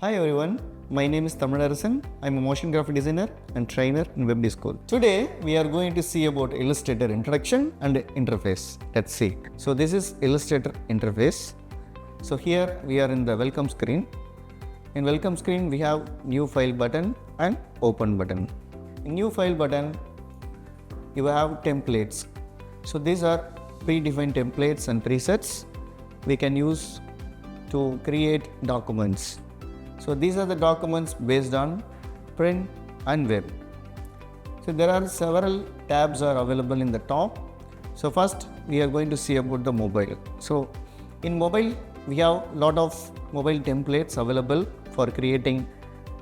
Hi everyone, my name is Tamilarasan. I'm a motion graphic designer and trainer in Web School. Today we are going to see about Illustrator introduction and interface. Let's see. So this is Illustrator interface. So here we are in the welcome screen. In welcome screen we have new file button and open button. In new file button you have templates. So these are predefined templates and presets we can use to create documents. So these are the documents based on print and web. So there are several tabs are available in the top. So first we are going to see about the mobile. So in mobile we have lot of mobile templates available for creating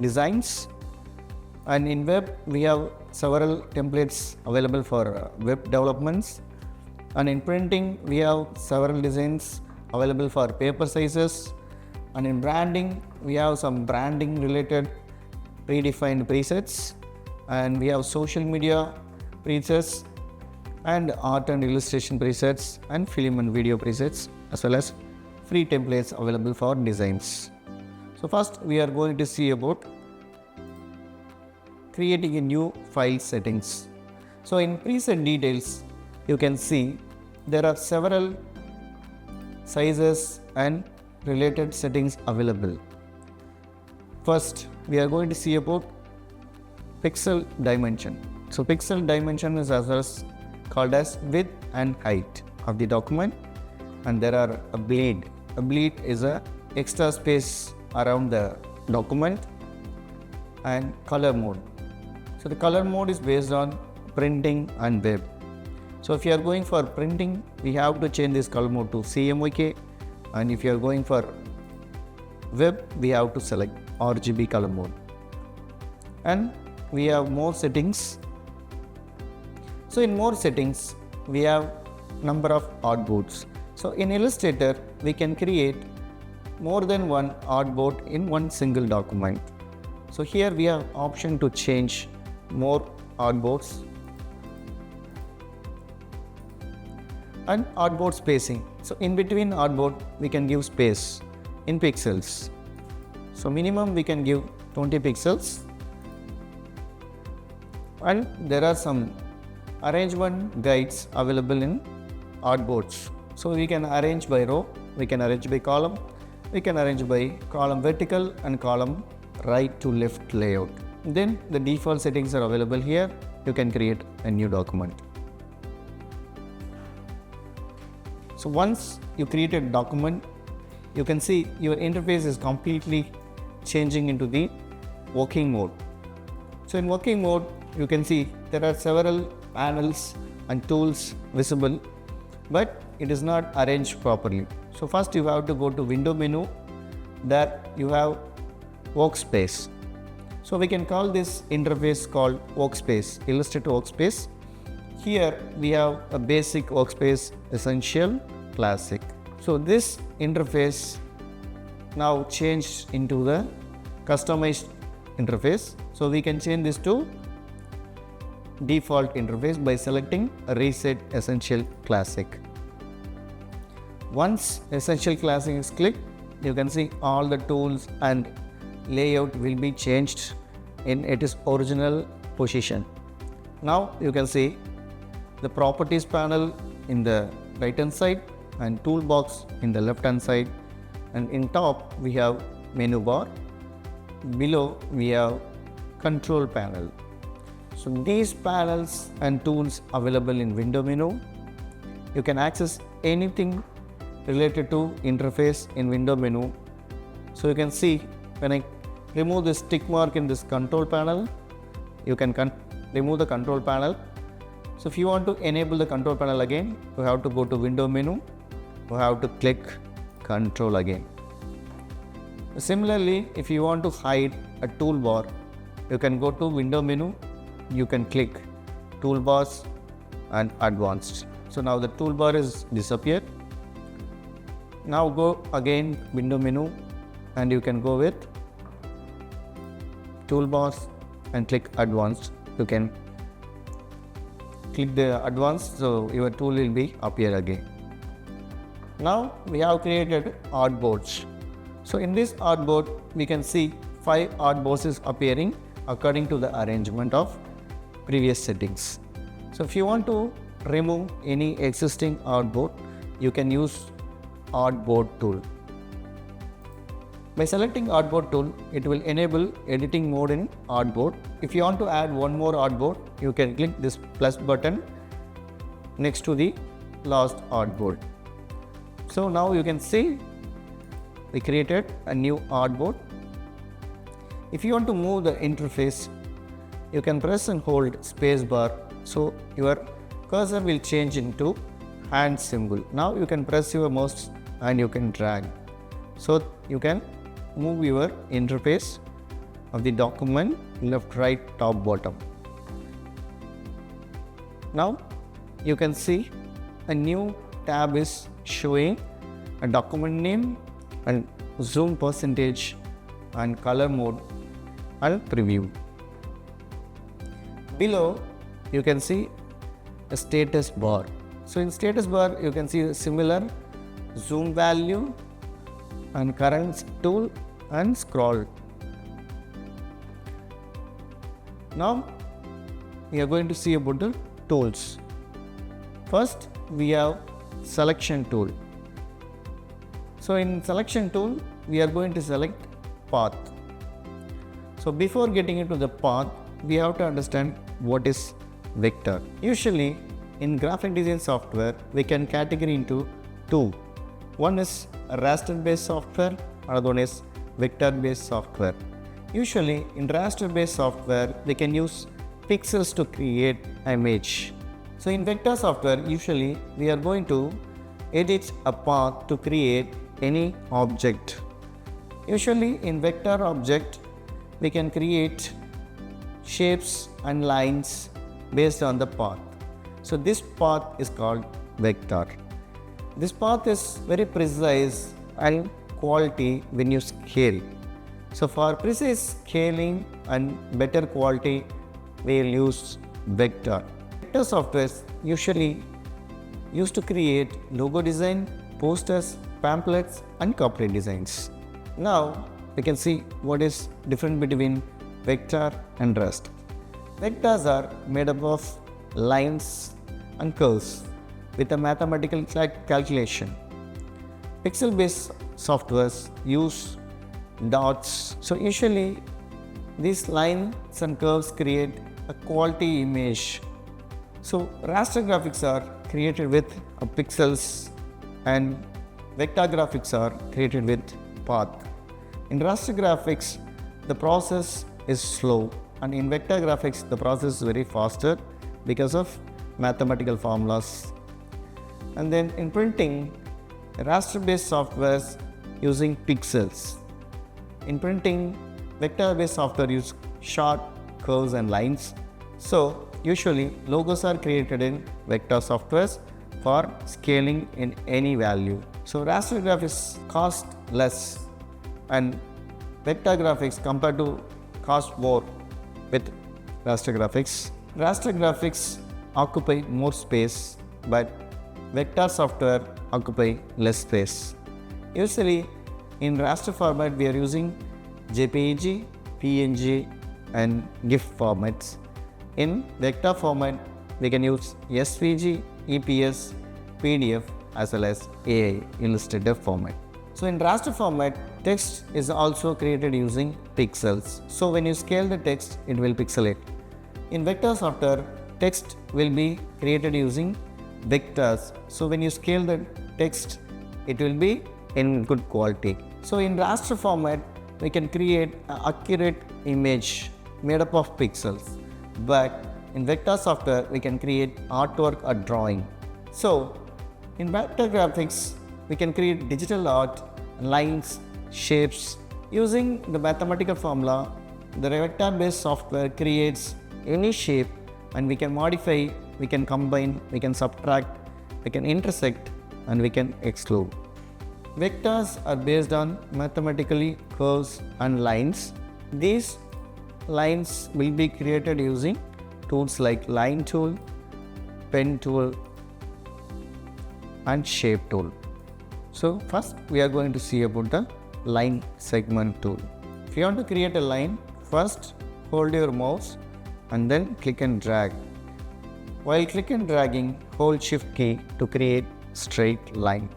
designs, and in web we have several templates available for web developments, and in printing we have several designs available for paper sizes, and in branding we have some branding related predefined presets, and we have social media presets and art and illustration presets and film and video presets, as well as free templates available for designs. So first we are going to see about creating a new file settings. So in preset details you can see there are several sizes and related settings available. First we are going to see about pixel dimension. So pixel dimension is as called as width and height of the document, and there are a bleed. A bleed is a extra space around the document, and color mode. So the color mode is based on printing and web. So if you are going for printing we have to change this color mode to CMYK, and if you are going for web we have to select RGB color mode. And we have more settings. So in more settings we have number of artboards. So in Illustrator we can create more than one artboard in one single document. So here we have option to change more artboards. And artboard spacing. So in between artboard we can give space in pixels. So minimum we can give 20 pixels. And there are some arrangement guides available in artboards. So we can arrange by row, we can arrange by column, we can arrange by column vertical and column right to left layout. Then the default settings are available here. You can create a new document. So once you create a document, you can see your interface is completely changing into the working mode. So in working mode, you can see there are several panels and tools visible, but it is not arranged properly. So first you have to go to window menu. There you have workspace. So we can call this interface called workspace, Illustrator workspace. Here we have a basic workspace, essential, classic. So this interface now changed into the customized interface. So we can change this to default interface by selecting reset essential classic. Once essential classic is clicked, you can see all the tools and layout will be changed in its original position. Now you can see the properties panel in the right hand side and toolbox in the left hand side, and in top we have menu bar, below we have control panel. So these panels and tools available in window menu. You can access anything related to interface in window menu. So you can see when I remove this tick mark in this control panel, you can remove the control panel. So if you want to enable the control panel again, you have to go to window menu, you have to click control again. Similarly, if you want to hide a toolbar, you can go to window menu, you can click toolbars and advanced. So now the toolbar is disappeared. Now go again window menu and you can go with toolbars and click advanced. You can click the advanced, so your tool will be appear again. Now we have created artboards. So in this artboard, we can see 5 artboards is appearing according to the arrangement of previous settings. So if you want to remove any existing artboard, you can use artboard tool. By selecting artboard tool, it will enable editing mode in artboard. If you want to add one more artboard, you can click this plus button next to the last artboard. So now you can see we created a new artboard. If you want to move the interface, you can press and hold space bar, so your cursor will change into hand symbol. Now you can press your mouse and you can drag, so you can move your interface of the document left, right, top, bottom. Now you can see a new tab is showing a document name and zoom percentage and color mode and preview. Below you can see a status bar. So in status bar you can see a similar zoom value and current tool and scroll. Now we are going to see about the tools. First we have selection tool. So in selection tool we are going to select path. So before getting into the path, we have to understand what is vector. Usually in graphic design software we can categorize into two. One is raster based software, another one is vector based software. Usually in raster based software we can use pixels to create image. So in vector software usually we are going to edit a path to create any object. Usually in vector object we can create shapes and lines based on the path. So this path is called vector. This path is very precise and quality when you scale. So for precise scaling and better quality, we will use vector. Vector software usually used to create logo design, posters, pamphlets and corporate designs. Now we can see what is different between vector and raster. Vectors are made up of lines and curves with a mathematical calculation. Pixel based softwares use dots. So usually these lines and curves create a quality image. So raster graphics are created with pixels and vector graphics are created with path. In raster graphics the process is slow, and in vector graphics the process is very faster because of mathematical formulas. And then in printing, raster based softwares using pixels. In printing, vector based software use short curves and lines. So usually logos are created in vector softwares for scaling in any value. So raster graphics cost less and vector graphics compared to cost more with raster graphics. Raster graphics occupy more space, but vector software occupy less space. Usually in raster format we are using JPEG, PNG and GIF formats. In vector format we can use SVG, EPS, PDF as well as AI Illustrator format. So in raster format, text is also created using pixels. So when you scale the text, it will pixelate. In vector software, text will be created using vectors. So when you scale the text, it will be in good quality. So in raster format, we can create an accurate image made up of pixels. But in vector software, we can create artwork or drawing. So in vector graphics, we can create digital art, lines, shapes. Using the mathematical formula, the vector based software creates any shape and we can modify, we can combine, we can subtract, we can intersect and we can exclude. Vectors are based on mathematically curves and lines. These lines will be created using tools like line tool, pen tool and shape tool. So first we are going to see about the line segment tool. If you want to create a line, first hold your mouse and then click and drag. While click and dragging, hold shift key to create straight line.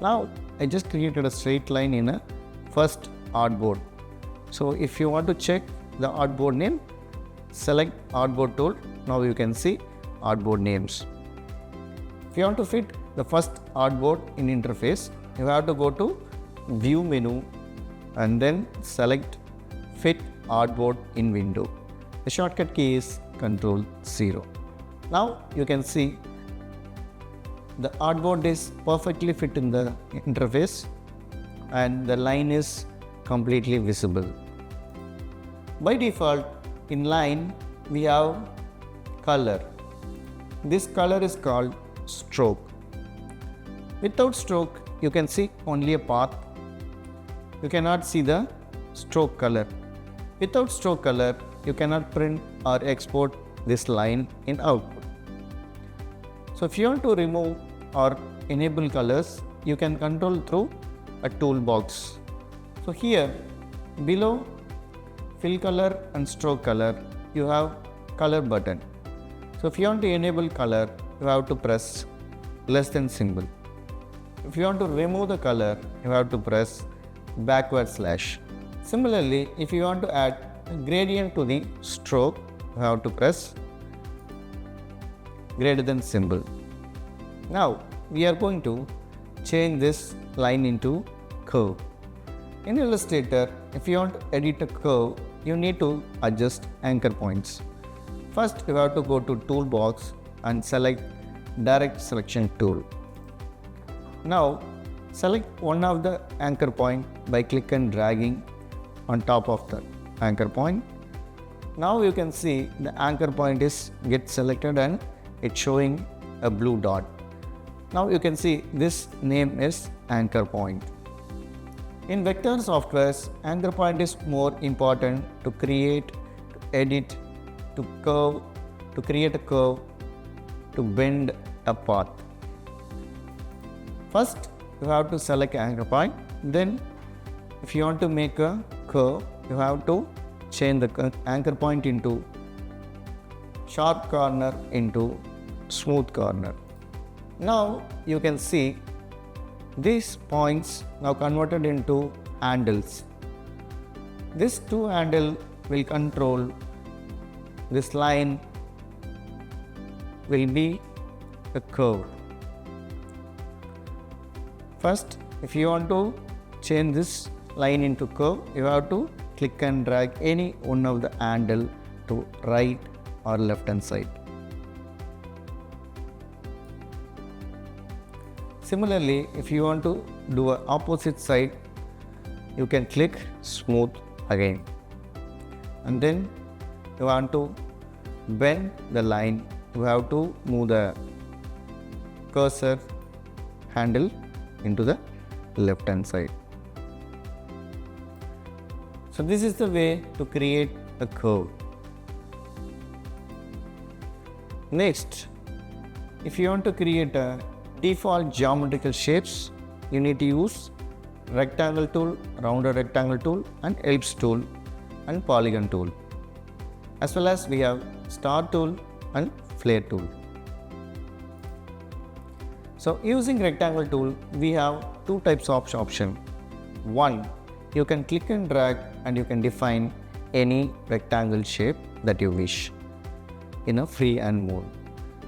Now I just created a straight line in a first artboard. So if you want to check the artboard name, select artboard tool. Now you can see artboard names. If you want to fit the first artboard in interface, you have to go to view menu and then select fit artboard in window. The shortcut key is Ctrl+0. Now you can see the artboard is perfectly fit in the interface and the line is completely visible. By default, in line we have color. This color is called stroke. Without stroke, you can see only a path. You cannot see the stroke color. Without stroke color, you cannot print or export this line in output. So if you want to remove or enable colors, you can control through a toolbox. So here below fill color and stroke color, you have color button. So if you want to enable color, you have to press less than symbol. If you want to remove the color, you have to press backward slash. Similarly, if you want to add a gradient to the stroke, you have to press greater than symbol. Now we are going to change this line into curve. In Illustrator, if you want to edit a curve, you need to adjust anchor points. First, you have to go to Toolbox and select Direct Selection tool. Now, select one of the anchor point by click and dragging on top of the anchor point. Now you can see the anchor point is get selected and it's showing a blue dot. Now you can see this name is anchor point. In vector softwares, anchor point is more important to create, to edit, to curve, to create a curve, to bend a path. First, you have to select anchor point. Then, if you want to make a curve, you have to change the anchor point into sharp corner into smooth corner. Now you can see these points now converted into handles. This two handle will control this line will be a curve. First, if you want to change this line into curve, you have to click and drag any one of the handle to right or left hand side. Similarly, if you want to do an opposite side, you can click smooth again. And then you want to bend the line, you have to move the cursor handle into the left hand side. So this is the way to create a curve. Next, if you want to create a default geometrical shapes, you need to use rectangle tool, rounded rectangle tool and ellipse tool and polygon tool. As well as we have star tool and flare tool. So using rectangle tool, we have two types of option. One, you can click and drag and you can define any rectangle shape that you wish in a freehand mode.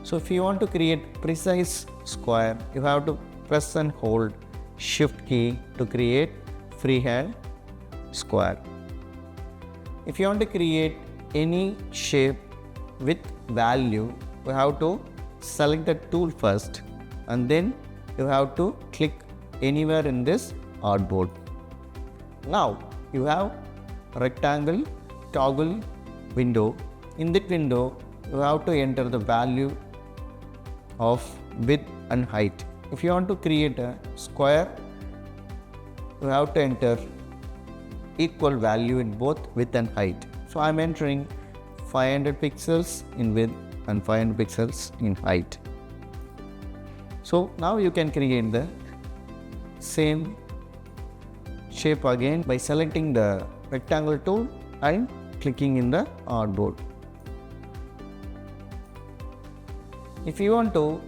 So if you want to create precise square, you have to press and hold shift key to create freehand square. If you want to create any shape with value, you have to select the tool first and then you have to click anywhere in this artboard. Now you have rectangle toggle window. In that window, you have to enter the value of width and height. If you want to create a square, you have to enter equal value in both width and height. So I am entering 500 pixels in width and 500 pixels in height. So now you can create the same shape again by selecting the rectangle tool and clicking in the artboard. If you want to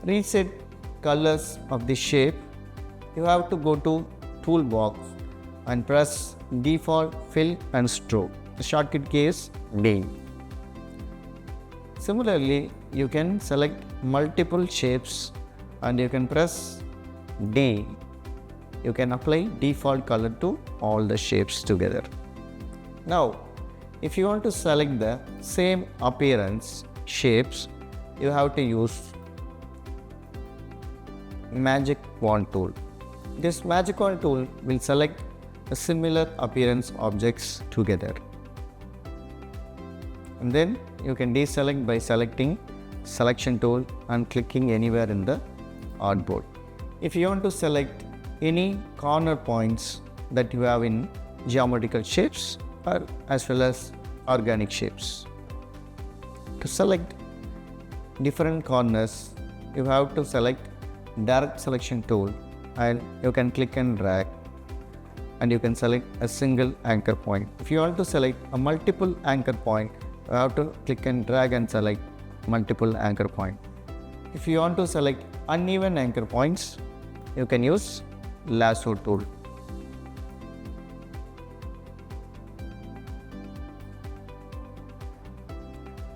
reset colors of the shape, you have to go to toolbox and press default fill and stroke. The shortcut key is D. Similarly, you can select multiple shapes and you can press D. You can apply default color to all the shapes together. Now, if you want to select the same appearance shapes, you have to use magic wand tool. This magic wand tool will select a similar appearance objects together. And then you can deselect by selecting selection tool and clicking anywhere in the artboard. If you want to select any corner points that you have in geometrical shapes or as well as organic shapes. To select different corners, you have to select direct selection tool and you can click and drag and you can select a single anchor point. If you want to select a multiple anchor point, you have to click and drag and select multiple anchor point. If you want to select uneven anchor points, you can use lasso tool.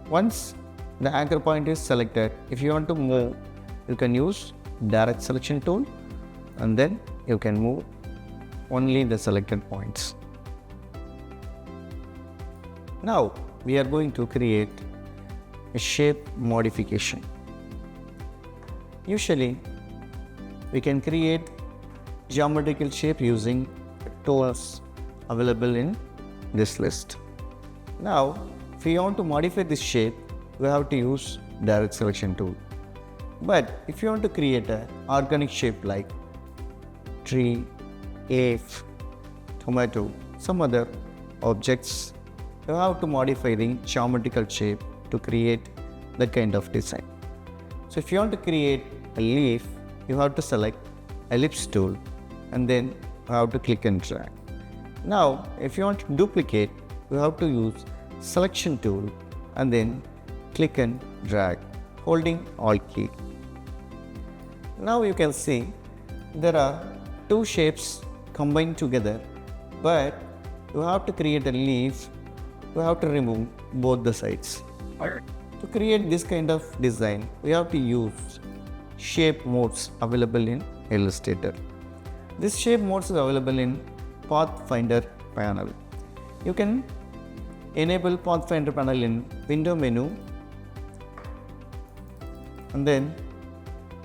Once the anchor point is selected, if you want to move, you can use direct selection tool and then you can move only the selected points. Now we are going to create a shape modification. Usually we can create geometrical shape using tools available in this list. Now if you want to modify this shape, we have to use direct selection tool. But if you want to create an organic shape like tree, leaf, tomato, some other objects, you have to modify the geometrical shape to create that kind of design. So if you want to create a leaf, you have to select ellipse tool and then you have to click and drag. Now if you want to duplicate, you have to use selection tool and then click and drag holding Alt key. Now you can see there are two shapes combined together, but you have to create a leaf, you have to remove both the sides. To create this kind of design, we have to use shape modes available in Illustrator. This shape modes is available in Pathfinder panel. You can enable Pathfinder panel in window menu and then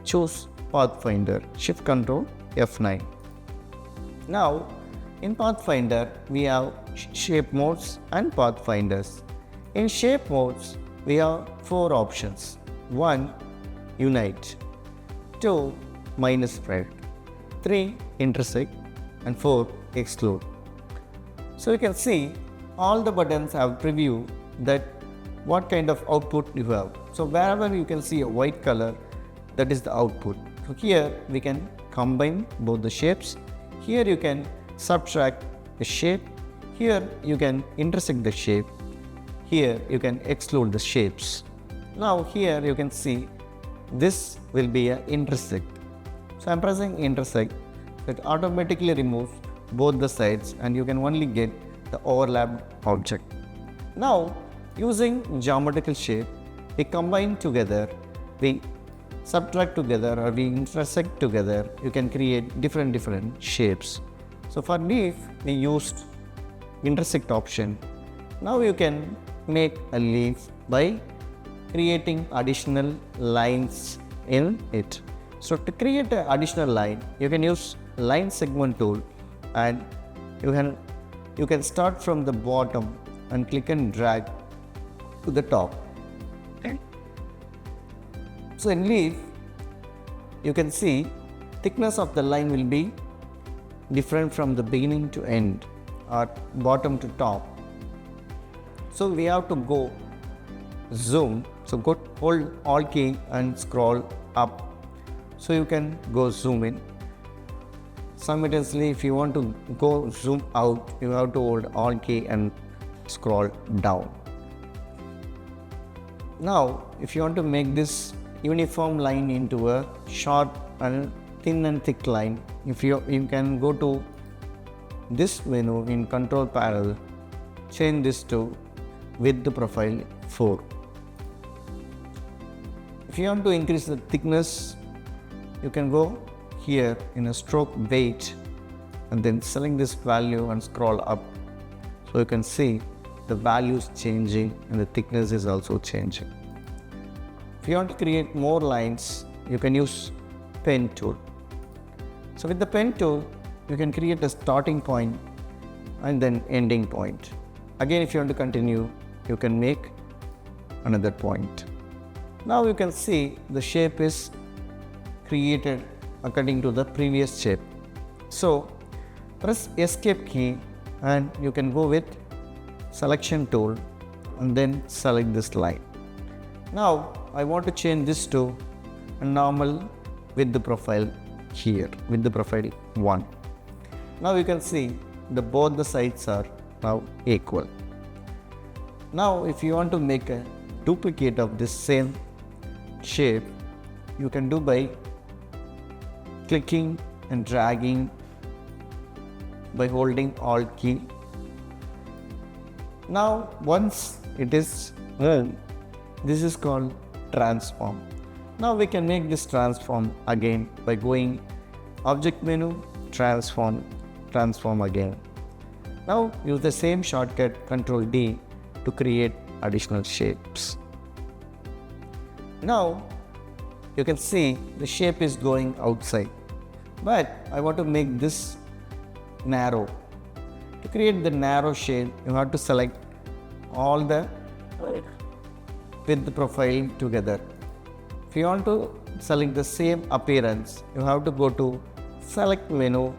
choose Pathfinder, Shift Control F9. Now in Pathfinder we have shape modes and pathfinders. In shape modes we have 4 options. 1. Unite, 2. Minus spread, 3. Intersect and 4. Exclude. So you can see all the buttons have preview that what kind of output you have. So wherever you can see a white color, that is the output. So here we can combine both the shapes. Here you can subtract the shape. Here you can intersect the shape. Here you can exclude the shapes. Now here you can see this will be an intersect. So I am pressing intersect. It automatically removes both the sides and you can only get the overlapped object. Now using geometrical shape, we combine together, we subtract together or we intersect together, you can create different shapes. So for leaf, we used intersect option. Now you can make a leaf by creating additional lines in it. So to create an additional line, you can use line segment tool and you can start from the bottom and click and drag to the top. Okay. So in leaf, you can see thickness of the line will be different from the beginning to end or bottom to top. So we have to go zoom. So go hold Alt key and scroll up. So you can go zoom in. Simultaneously, if you want to go zoom out, you have to hold Alt key and scroll down. Now if you want to make this uniform line into a short and thin and thick line, if you can go to this menu in control panel, change this to width profile 4. If you want to increase the thickness, you can go here in a stroke weight and then select this value and scroll up. So you can see the value is changing and the thickness is also changing. If you want to create more lines, you can use pen tool. So with the pen tool, you can create a starting point and then ending point. Again, if you want to continue, you can make another point. Now you can see the shape is created according to the previous shape. So press escape key and you can go with selection tool and then select this line. Now I want to change this to a normal width profile here, width profile 1. Now you can see both the sides are now equal. Now if you want to make a duplicate of this same shape, you can do by clicking and dragging by holding Alt key. Now once it is done, this is called transform. Now we can make this transform again by going object menu, transform again. Now use the same shortcut Ctrl D to create additional shapes. Now you can see the shape is going outside, but I want to make this narrow. To create the narrow shape, you have to select all the width profile together. If you want to select the same appearance, you have to go to select menu,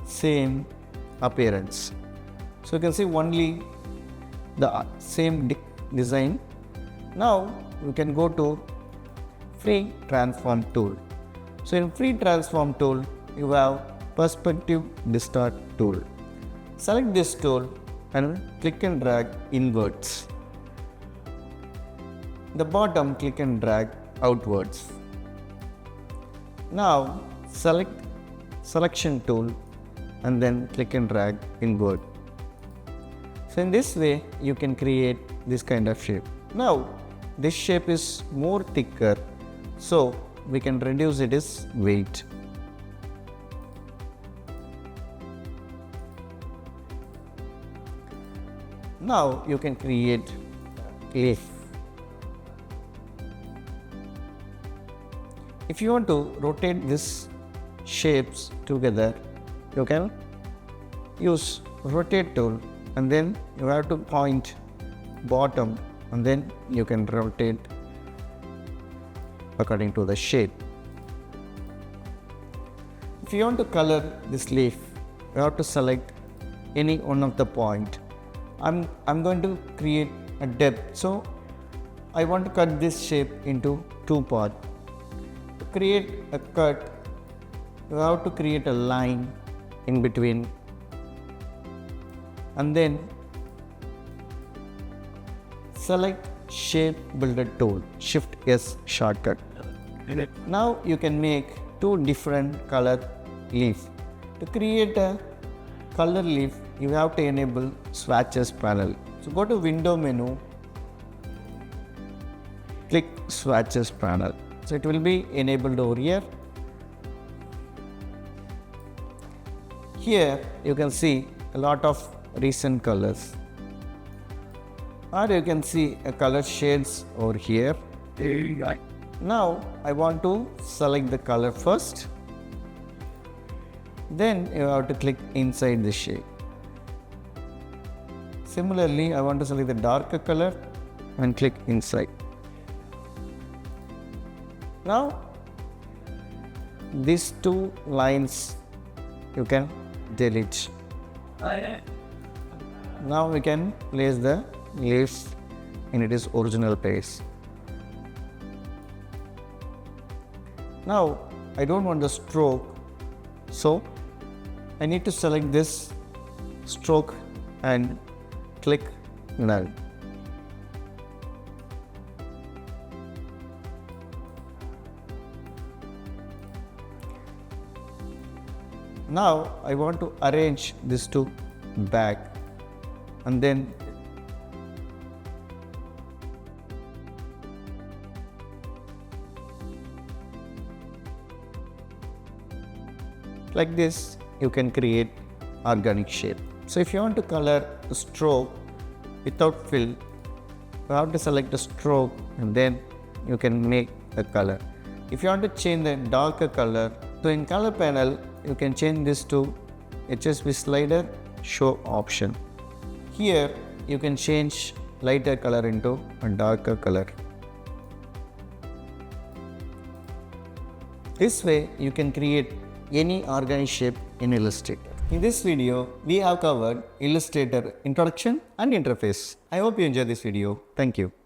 same appearance. So you can see only the same design. Now you can go to free transform tool. So in free transform tool, you have perspective distort tool. Select this tool and click and drag inwards. The bottom, click and drag outwards. Now select selection tool and then click and drag inward. So in this way you can create this kind of shape. Now this shape is more thicker, so we can reduce its weight. Now you can create leaf. If you want to rotate these shapes together, you can use rotate tool and then you have to point bottom and then you can rotate according to the shape. If you want to color this leaf, you have to select any one of the point. I'm going to create a depth, so I want to cut this shape into 2 parts. To create a cut, you have to create a line in between and then select shape builder tool, Shift S shortcut. Now you can make 2 different color leaf. To create a color leaf, you have to enable swatches panel. So go to window menu, click swatches panel. So it will be enabled over here. Here you can see a lot of recent colors, or you can see a color shades over here. Now I want to select the color first, then you have to click inside the shape. Similarly, I want to select the darker color and click inside. Now these 2 lines you can delete. Now we can place the leaves in its original place. Now I don't want the stroke, so I need to select this stroke and click null. Now I want to arrange this to back and then like this you can create organic shape. So if you want to color the stroke without fill, you have to select the stroke and then you can make the color. If you want to change the darker color, so in color panel you can change this to HSV slider show option. Here you can change lighter color into a darker color. This way you can create any organic shape in Illustrator. In this video, we have covered Illustrator introduction and interface. I hope you enjoyed this video. Thank you.